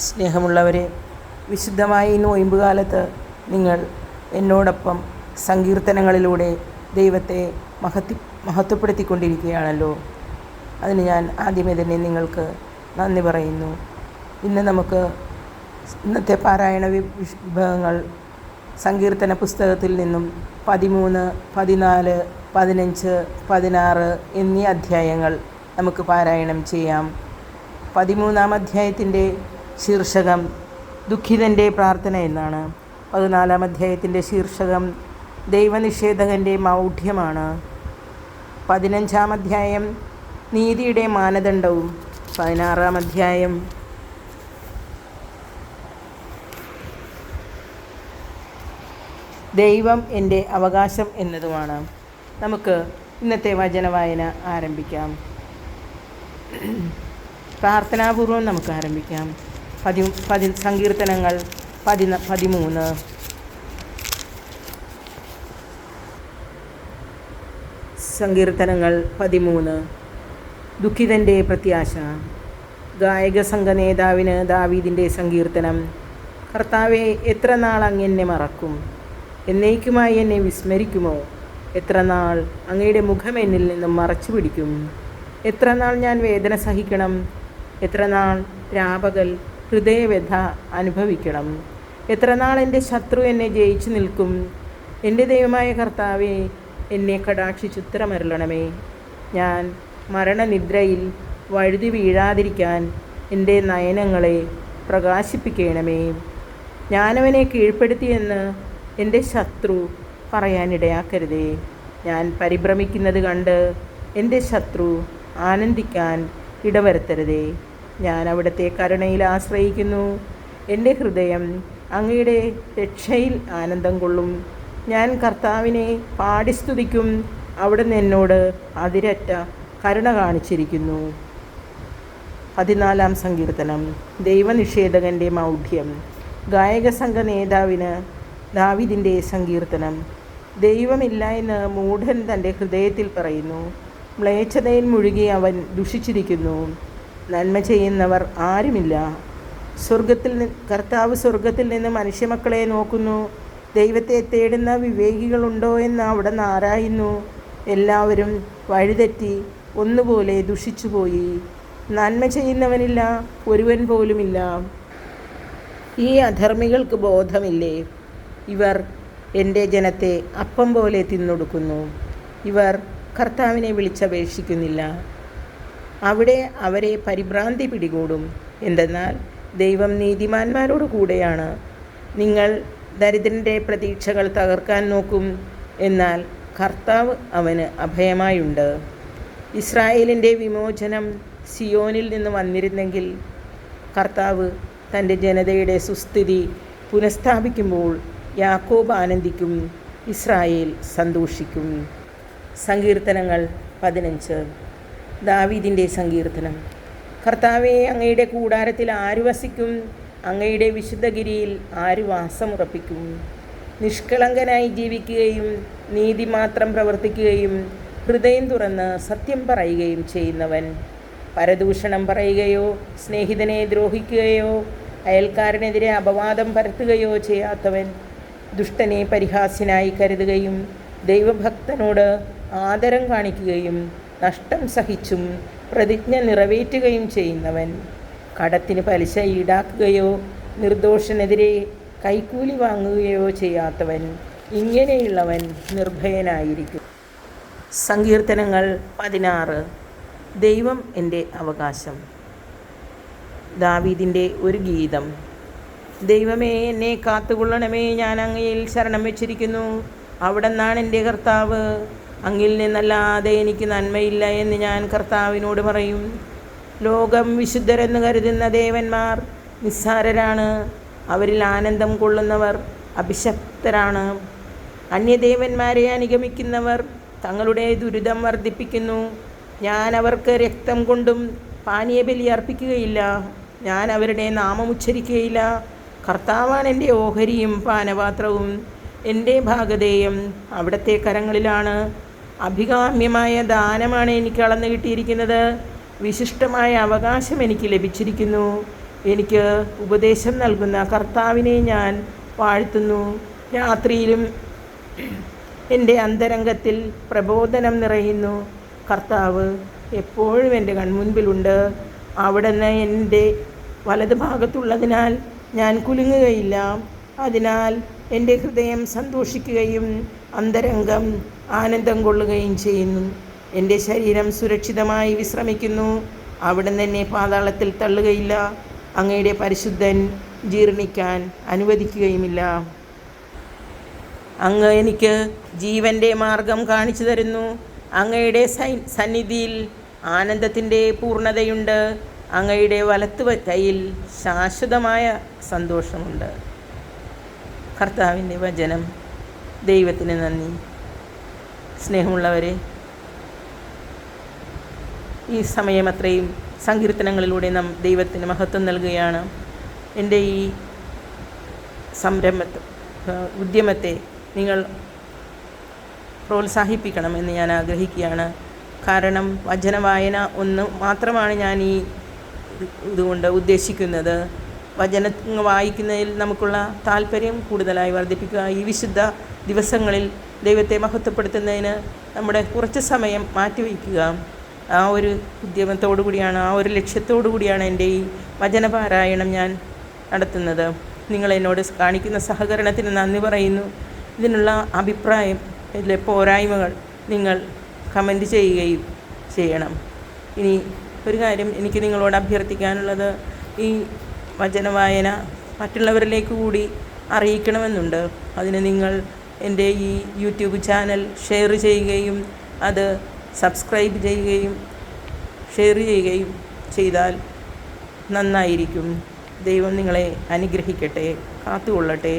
സ്നേഹമുള്ളവരെ, വിശുദ്ധമായ ഈ നോയമ്പുകാലത്ത് നിങ്ങൾ എന്നോടൊപ്പം സങ്കീർത്തനങ്ങളിലൂടെ ദൈവത്തെ മഹത്വപ്പെടുത്തിക്കൊണ്ടിരിക്കുകയാണല്ലോ. അതിന് ഞാൻ ആദ്യമേ തന്നെ നിങ്ങൾക്ക് നന്ദി പറയുന്നു. നമുക്ക് ഇന്നത്തെ പാരായണ വിഭാഗങ്ങൾ സങ്കീർത്തന പുസ്തകത്തിൽ നിന്നും 13, 14, 15, 16 എന്നീ അധ്യായങ്ങൾ നമുക്ക് പാരായണം ചെയ്യാം. 13-ാം അധ്യായത്തിൻ്റെ ശീർഷകം ദുഃഖിതൻ്റെ പ്രാർത്ഥന എന്നാണ്. 14-ാം അധ്യായത്തിൻ്റെ ശീർഷകം ദൈവനിഷേധകൻ്റെ മൗഢ്യമാണ്. 15-ാം അധ്യായം നീതിയുടെ മാനദണ്ഡവും 16-ാം അധ്യായം ദൈവം എൻ്റെ അവകാശം എന്നതുമാണ്. നമുക്ക് ഇന്നത്തെ വചനവായന ആരംഭിക്കാം. പ്രാർത്ഥനാപൂർവം നമുക്ക് ആരംഭിക്കാം. സങ്കീർത്തനങ്ങൾ 13. സങ്കീർത്തനങ്ങൾ 13. ദുഃഖിതൻ്റെ പ്രത്യാശ. ഗായക സംഘ നേതാവിന് ദാവീദിൻ്റെ സങ്കീർത്തനം. കർത്താവേ, എത്ര നാൾ അങ്ങെന്നെ മറക്കും? എന്നേക്കുമായി എന്നെ വിസ്മരിക്കുമോ? എത്ര നാൾ അങ്ങയുടെ മുഖം എന്നിൽ നിന്നും മറച്ചു പിടിക്കും? എത്ര നാൾ ഞാൻ വേദന സഹിക്കണം? എത്ര നാൾ രാപകൽ ഹൃദയവ്യഥ അനുഭവിക്കണം? എത്ര നാൾ എൻ്റെ ശത്രു എന്നെ ജയിച്ചു നിൽക്കും? എൻ്റെ ദൈവമായ കർത്താവേ, എന്നെ കടാക്ഷിച്ചുത്തരമരുളണമേ. ഞാൻ മരണനിദ്രയിൽ വഴുതി വീഴാതിരിക്കാൻ എൻ്റെ നയനങ്ങളെ പ്രകാശിപ്പിക്കണമേ. ഞാനവനെ കീഴ്പ്പെടുത്തിയെന്ന് എൻ്റെ ശത്രു പറയാനിടയാക്കരുതേ. ഞാൻ പരിഭ്രമിക്കുന്നത് കണ്ട് എൻ്റെ ശത്രു ആനന്ദിക്കാൻ ഇടവരുത്തരുതേ. ഞാൻ അവിടുത്തെ കരുണയിൽ ആശ്രയിക്കുന്നു. എൻ്റെ ഹൃദയം അങ്ങയുടെ രക്ഷയിൽ ആനന്ദം കൊള്ളും. ഞാൻ കർത്താവിനെ പാടിസ്തുതിക്കും. അവിടുന്ന് എന്നോട് അതിരറ്റ കരുണ കാണിച്ചിരിക്കുന്നു. 14-ാം സങ്കീർത്തനം ദൈവനിഷേധകൻ്റെ മൗഢ്യം. ഗായക സംഘ നേതാവിന് ദാവീദിൻ്റെ സങ്കീർത്തനം. ദൈവമില്ല എന്ന് മൂഢൻ തൻ്റെ ഹൃദയത്തിൽ പറയുന്നു. മ്ലേച്ഛതയിൽ മുഴുകി അവൻ ദുഷിച്ചിരിക്കുന്നു. നന്മ ചെയ്യുന്നവർ ആരുമില്ല. കർത്താവ് സ്വർഗത്തിൽ നിന്ന് മനുഷ്യമക്കളെ നോക്കുന്നു. ദൈവത്തെ തേടുന്ന വിവേകികളുണ്ടോ എന്ന് അവിടെ ആരായുന്നു. എല്ലാവരും വഴിതെറ്റി ഒന്നുപോലെ ദുഷിച്ചുപോയി. നന്മ ചെയ്യുന്നവനില്ല, ഒരുവൻ പോലുമില്ല. ഈ അധർമ്മികൾക്ക് ബോധമില്ലേ? ഇവർ എൻ്റെ ജനത്തെ അപ്പം പോലെ തിന്നൊടുക്കുന്നു. ഇവർ കർത്താവിനെ വിളിച്ചപേക്ഷിക്കുന്നില്ല. അവിടെ അവരെ പരിഭ്രാന്തി പിടികൂടും. എന്തെന്നാൽ ദൈവം നീതിമാന്മാരോട് കൂടെയാണ്. നിങ്ങൾ ദരിദ്രൻ്റെ പ്രതീക്ഷകൾ തകർക്കാൻ നോക്കും, എന്നാൽ കർത്താവ് അവന് അഭയമായുണ്ട്. ഇസ്രായേലിൻ്റെ വിമോചനം സിയോനിൽ നിന്ന് വന്നിരുന്നെങ്കിൽ, കർത്താവ് തൻ്റെ ജനതയുടെ സുസ്ഥിതി പുനഃസ്ഥാപിക്കുമ്പോൾ യാക്കോബ് ആനന്ദിക്കും, ഇസ്രായേൽ സന്തോഷിക്കും. സങ്കീർത്തനങ്ങൾ 15. ദാവീദിൻ്റെ സങ്കീർത്തനം. കർത്താവേ, അങ്ങയുടെ കൂടാരത്തിൽ ആര് വസിക്കും? അങ്ങയുടെ വിശുദ്ധഗിരിയിൽ ആര് വാസമുറപ്പിക്കും? നിഷ്കളങ്കനായി ജീവിക്കുകയും നീതി മാത്രം പ്രവർത്തിക്കുകയും ഹൃദയം തുറന്ന് സത്യം പറയുകയും ചെയ്യുന്നവൻ, പരദൂഷണം പറയുകയോ സ്നേഹിതനെ ദ്രോഹിക്കുകയോ അയൽക്കാരനെതിരെ അപവാദം പരത്തുകയോ ചെയ്യാത്തവൻ, ദുഷ്ടനെ പരിഹാസ്യനായി കരുതുകയും ദൈവഭക്തനോട് ആദരം കാണിക്കുകയും നഷ്ടം സഹിച്ചും പ്രതിജ്ഞ നിറവേറ്റുകയും ചെയ്യുന്നവൻ, കടത്തിന് പലിശ ഈടാക്കുകയോ നിർദോഷനെതിരെ കൈക്കൂലി വാങ്ങുകയോ ചെയ്യാത്തവൻ, ഇങ്ങനെയുള്ളവൻ നിർഭയനായിരിക്കും. സങ്കീർത്തനങ്ങൾ 16. ദൈവം എൻ്റെ അവകാശം. ദാവീദിൻ്റെ ഒരു ഗീതം. ദൈവമേ, എന്നെ കാത്തുകൊള്ളണമേ. ഞാൻ അങ്ങയിൽ ശരണം വെച്ചിരിക്കുന്നു. അവിടെന്നാണ് എൻ്റെ കർത്താവ്. അങ്ങിൽ നിന്നല്ലാതെ എനിക്ക് നന്മയില്ല എന്ന് ഞാൻ കർത്താവിനോട് പറയും. ലോകം വിശുദ്ധരെന്ന് കരുതുന്ന ദേവന്മാർ നിസ്സാരരാണ്. അവരിൽ ആനന്ദം കൊള്ളുന്നവർ അഭിശപ്തരാണ്. അന്യദേവന്മാരെ അനുഗമിക്കുന്നവർ തങ്ങളുടെ ദുരിതം വർദ്ധിപ്പിക്കുന്നു. ഞാൻ അവർക്ക് രക്തം കൊണ്ടും പാനീയബലി അർപ്പിക്കുകയില്ല. ഞാൻ അവരുടെ നാമം ഉച്ചരിക്കുകയില്ല. കർത്താവാണ് എൻ്റെ ഓഹരിയും പാനപാത്രവും. എൻ്റെ ഭാഗധേയം അവിടുത്തെ കരങ്ങളിലാണ്. അഭികാമ്യമായ ദാനമാണ് എനിക്ക് അളന്നു കിട്ടിയിരിക്കുന്നത്. വിശിഷ്ടമായ അവകാശം എനിക്ക് ലഭിച്ചിരിക്കുന്നു. എനിക്ക് ഉപദേശം നൽകുന്ന കർത്താവിനെ ഞാൻ വാഴ്ത്തുന്നു. രാത്രിയിലും എൻ്റെ അന്തരംഗത്തിൽ പ്രബോധനം നിറയുന്നു. കർത്താവ് എപ്പോഴും എൻ്റെ കൺമുൻപിലുണ്ട്. അവിടുന്ന് എൻ്റെ വലതുഭാഗത്തുള്ളതിനാൽ ഞാൻ കുലുങ്ങുകയില്ല. അതിനാൽ എൻ്റെ ഹൃദയം സന്തോഷിക്കുകയും അന്തരംഗം ആനന്ദം കൊള്ളുകയും ചെയ്യുന്നു. എൻ്റെ ശരീരം സുരക്ഷിതമായി വിശ്രമിക്കുന്നു. അവിടുന്ന് എന്നെ പാതാളത്തിൽ തള്ളുകയില്ല. അങ്ങയുടെ പരിശുദ്ധൻ ജീർണിക്കാൻ അനുവദിക്കുകയുമില്ല. അങ്ങ് എനിക്ക് ജീവൻ്റെ മാർഗം കാണിച്ചു തരുന്നു. അങ്ങയുടെ സന്നിധിയിൽ ആനന്ദത്തിൻ്റെ പൂർണ്ണതയുണ്ട്. അങ്ങയുടെ വലത്ത് കൈയിൽ ശാശ്വതമായ സന്തോഷമുണ്ട്. കർത്താവിൻ്റെ വചനം. ദൈവത്തിന് നന്ദി. സ്നേഹമുള്ളവരെ, ഈ സമയം അത്രയും സങ്കീർത്തനങ്ങളിലൂടെ നാം ദൈവത്തിന് മഹത്വം നൽകുകയാണ്. എൻ്റെ ഈ ഉദ്യമത്തെ നിങ്ങൾ പ്രോത്സാഹിപ്പിക്കണമെന്ന് ഞാൻ ആഗ്രഹിക്കുകയാണ്. കാരണം വചനവായന ഒന്ന് മാത്രമാണ് ഞാൻ ഈ ഇതുകൊണ്ട് ഉദ്ദേശിക്കുന്നത്. വചനം വായിക്കുന്നതിൽ നമുക്കുള്ള താല്പര്യം കൂടുതലായി വർദ്ധിപ്പിക്കുക. ഈ വിശുദ്ധ ദിവസങ്ങളിൽ ദൈവത്തെ മഹത്വപ്പെടുത്തുന്നതിന് നമ്മുടെ കുറച്ച് സമയം മാറ്റിവയ്ക്കുക. ആ ഒരു ഉദ്യമത്തോടു കൂടിയാണ്, ആ ഒരു ലക്ഷ്യത്തോടു കൂടിയാണ് എൻ്റെ ഈ വചനപാരായണം ഞാൻ നടത്തുന്നത്. നിങ്ങളെന്നോട് കാണിക്കുന്ന സഹകരണത്തിന് നന്ദി പറയുന്നു. ഇതിനുള്ള അഭിപ്രായം, ഇതിലെ പോരായ്മകൾ നിങ്ങൾ കമൻറ്റ് ചെയ്യുകയും ചെയ്യണം. ഇനി ഒരു കാര്യം എനിക്ക് നിങ്ങളോട് അഭ്യർത്ഥിക്കാനുള്ളത്, ഈ വചനവായന മറ്റുള്ളവരിലേക്ക് കൂടി അറിയിക്കണമെന്നുണ്ട്. അതിന് നിങ്ങൾ എൻ്റെ ഈ യൂട്യൂബ് ചാനൽ ഷെയർ ചെയ്യുകയും അത് സബ്സ്ക്രൈബ് ചെയ്യുകയും ഷെയർ ചെയ്യുകയും ചെയ്താൽ നന്നായിരിക്കും. ദൈവം നിങ്ങളെ അനുഗ്രഹിക്കട്ടെ, കാത്തുകൊള്ളട്ടെ.